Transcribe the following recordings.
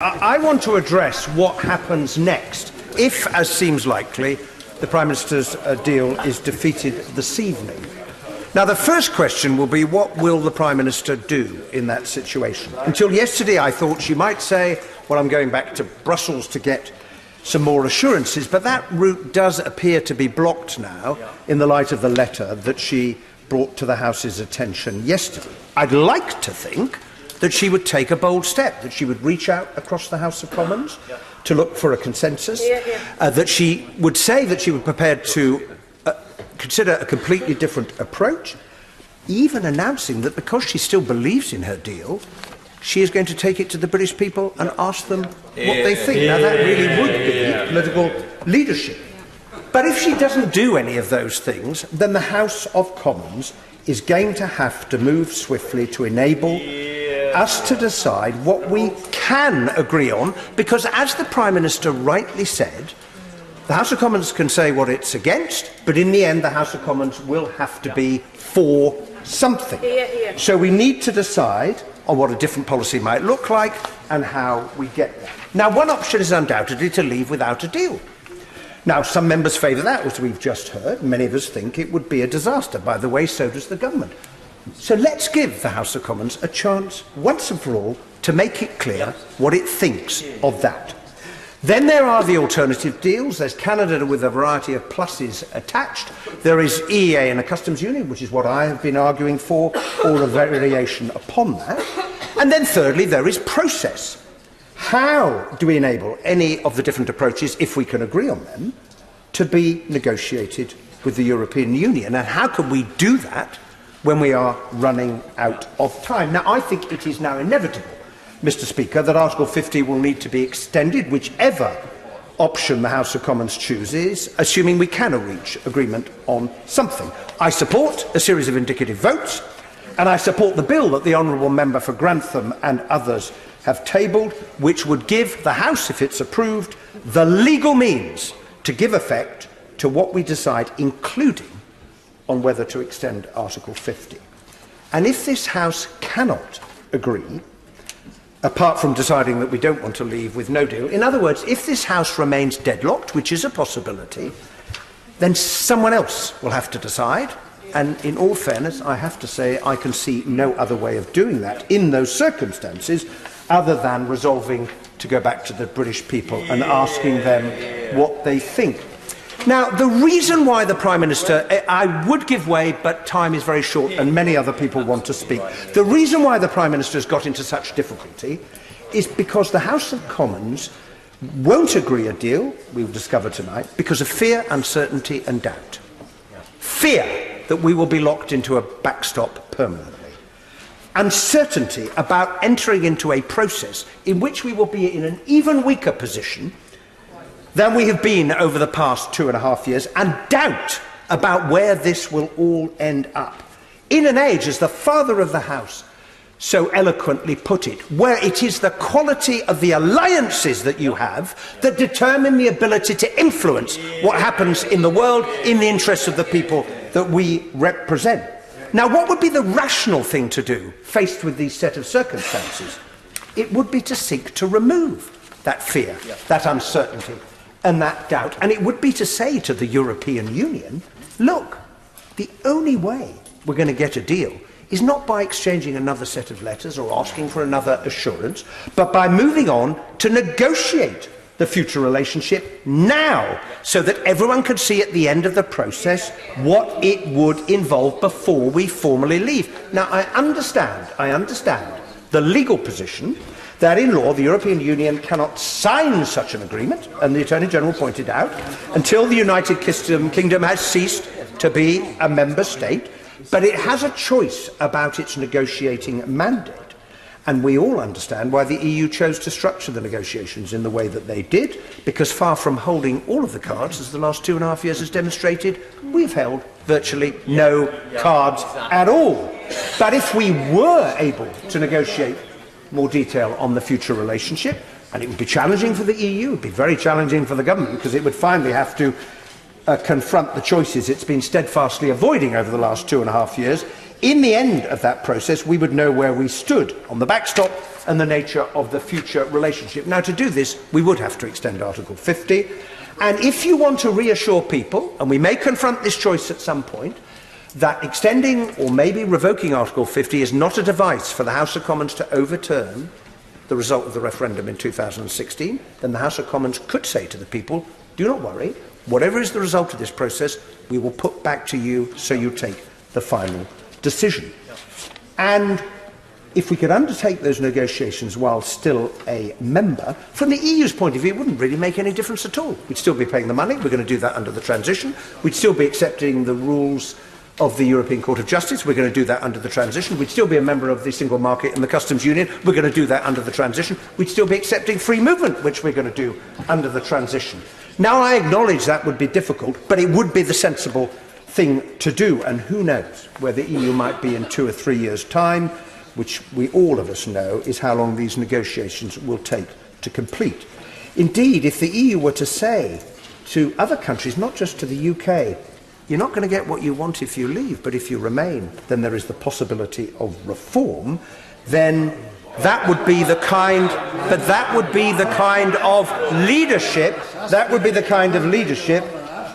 I want to address what happens next if, as seems likely, the Prime Minister's deal is defeated this evening. Now, the first question will be, what will the Prime Minister do in that situation? Until yesterday, I thought she might say, well, I'm going back to Brussels to get some more assurances, but that route does appear to be blocked now in the light of the letter that she brought to the House's attention yesterday. I'd like to think that she would take a bold step, that she would reach out across the House of Commons to look for a consensus, that she would say that she was prepared to consider a completely different approach, even announcing that because she still believes in her deal, she is going to take it to the British people and ask them what they think. Now, that really would be political leadership. But if she doesn't do any of those things, then the House of Commons is going to have to move swiftly to enable us to decide what we can agree on, because, as the Prime Minister rightly said, the House of Commons can say what it's against, but in the end the House of Commons will have to be for something. So we need to decide on what a different policy might look like and how we get there. Now, one option is undoubtedly to leave without a deal. Now, some members favour that, as we've just heard. Many of us think it would be a disaster. By the way, so does the government. So let's give the House of Commons a chance, once and for all, to make it clear what it thinks of that. Then there are the alternative deals. There's Canada with a variety of pluses attached. There is EEA and a customs union, which is what I have been arguing for, or a variation upon that. And then thirdly, there is process. How do we enable any of the different approaches, if we can agree on them, to be negotiated with the European Union? And how can we do that when we are running out of time? Now, I think it is now inevitable, Mr. Speaker, that Article 50 will need to be extended, whichever option the House of Commons chooses, assuming we can reach agreement on something. I support a series of indicative votes, and I support the bill that the Honourable Member for Grantham and others have tabled, which would give the House, if it's approved, the legal means to give effect to what we decide, including on whether to extend Article 50. And if this House cannot agree, apart from deciding that we don't want to leave with no deal, in other words, if this House remains deadlocked, which is a possibility, then someone else will have to decide. And in all fairness, I have to say I can see no other way of doing that in those circumstances other than resolving to go back to the British people and asking them what they think. Now, the reason why the Prime Minister, I would give way, but time is very short and many other people want to speak. The reason why the Prime Minister has got into such difficulty is because the House of Commons won't agree a deal, we will discover tonight, because of fear, uncertainty and doubt. Fear that we will be locked into a backstop permanently. Uncertainty about entering into a process in which we will be in an even weaker position than we have been over the past 2.5 years, and doubt about where this will all end up. In an age, as the Father of the House so eloquently put it, where it is the quality of the alliances that you have that determine the ability to influence what happens in the world in the interests of the people that we represent. Now, what would be the rational thing to do, faced with these set of circumstances? It would be to seek to remove that fear, that uncertainty, and that doubt. And it would be to say to the European Union, look, the only way we're going to get a deal is not by exchanging another set of letters or asking for another assurance, but by moving on to negotiate the future relationship now, so that everyone can see at the end of the process what it would involve before we formally leave. Now, I understand the legal position that in law the European Union cannot sign such an agreement, and the Attorney General pointed out, until the United Kingdom has ceased to be a member state, but it has a choice about its negotiating mandate. And we all understand why the EU chose to structure the negotiations in the way that they did, because far from holding all of the cards, as the last 2.5 years has demonstrated, we've held virtually no cards at all. But if we were able to negotiate more detail on the future relationship, and it would be challenging for the EU, it would be very challenging for the government, because it would finally have to confront the choices it's been steadfastly avoiding over the last 2.5 years. In the end of that process, we would know where we stood on the backstop and the nature of the future relationship. Now, to do this, we would have to extend Article 50. And if you want to reassure people, and we may confront this choice at some point, that extending or maybe revoking Article 50 is not a device for the House of Commons to overturn the result of the referendum in 2016, then the House of Commons could say to the people, do not worry, whatever is the result of this process, we will put back to you so you take the final decision. And if we could undertake those negotiations while still a member, from the EU's point of view, it wouldn't really make any difference at all. We'd still be paying the money. We're going to do that under the transition. We'd still be accepting the rules of the European Court of Justice. We're going to do that under the transition. We'd still be a member of the single market and the customs union. We're going to do that under the transition. We'd still be accepting free movement, which we're going to do under the transition. Now, I acknowledge that would be difficult, but it would be the sensible thing to do. And who knows where the EU might be in 2 or 3 years' time, which we all of us know is how long these negotiations will take to complete. Indeed, if the EU were to say to other countries, not just to the UK, you're not going to get what you want if you leave, but if you remain, then there is the possibility of reform, then that would be the kind, but that would be the kind of leadership, that would be the kind of leadership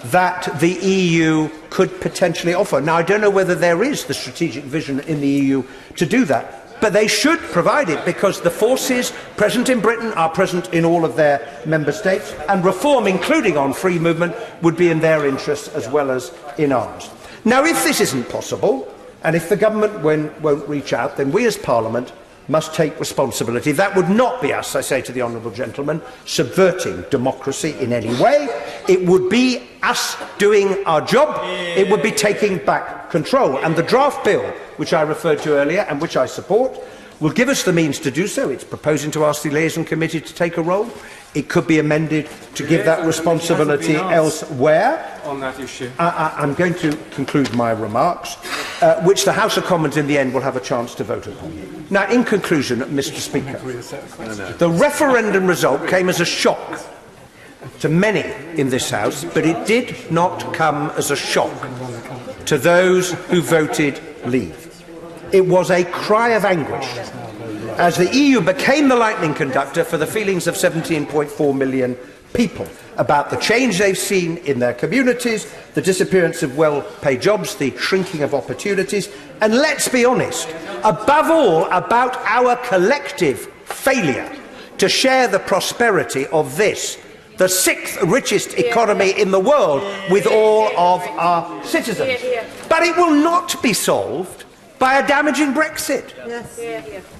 that the EU could potentially offer. Now, I don't know whether there is the strategic vision in the EU to do that, but they should provide it, because the forces present in Britain are present in all of their member states, and reform, including on free movement, would be in their interests as well as in ours. Now, if this isn't possible, and if the government won't reach out, then we as Parliament must take responsibility. That would not be us, I say to the honourable gentleman, subverting democracy in any way. It would be us doing our job. It would be taking back control. And the draft bill, which I referred to earlier and which I support, will give us the means to do so. It's proposing to ask the liaison committee to take a role. It could be amended to give that responsibility elsewhere. On that issue. I'm going to conclude my remarks, which the House of Commons in the end will have a chance to vote upon. Now, in conclusion, Mr. Speaker, the referendum result came as a shock to many in this House, but it did not come as a shock to those who voted leave. It was a cry of anguish as the EU became the lightning conductor for the feelings of 17.4 million people about the change they've seen in their communities, the disappearance of well-paid jobs, the shrinking of opportunities, and let's be honest, above all, about our collective failure to share the prosperity of this, the 6th richest economy in the world, with all of our citizens. But it will not be solved by a damaging Brexit.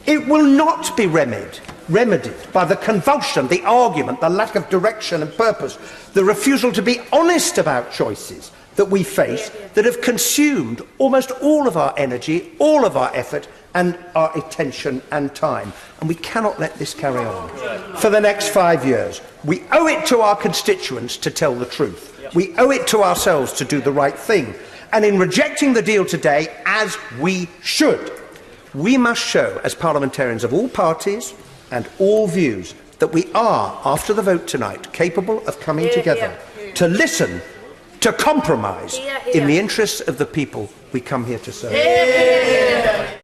It will not be remedied by the convulsion, the argument, the lack of direction and purpose, the refusal to be honest about choices that we face that have consumed almost all of our energy, all of our effort and our attention and time. And we cannot let this carry on for the next 5 years. We owe it to our constituents to tell the truth. We owe it to ourselves to do the right thing. And in rejecting the deal today, as we should, we must show, as parliamentarians of all parties and all views, that we are, after the vote tonight, capable of coming together to listen, to compromise in the interests of the people we come here to serve.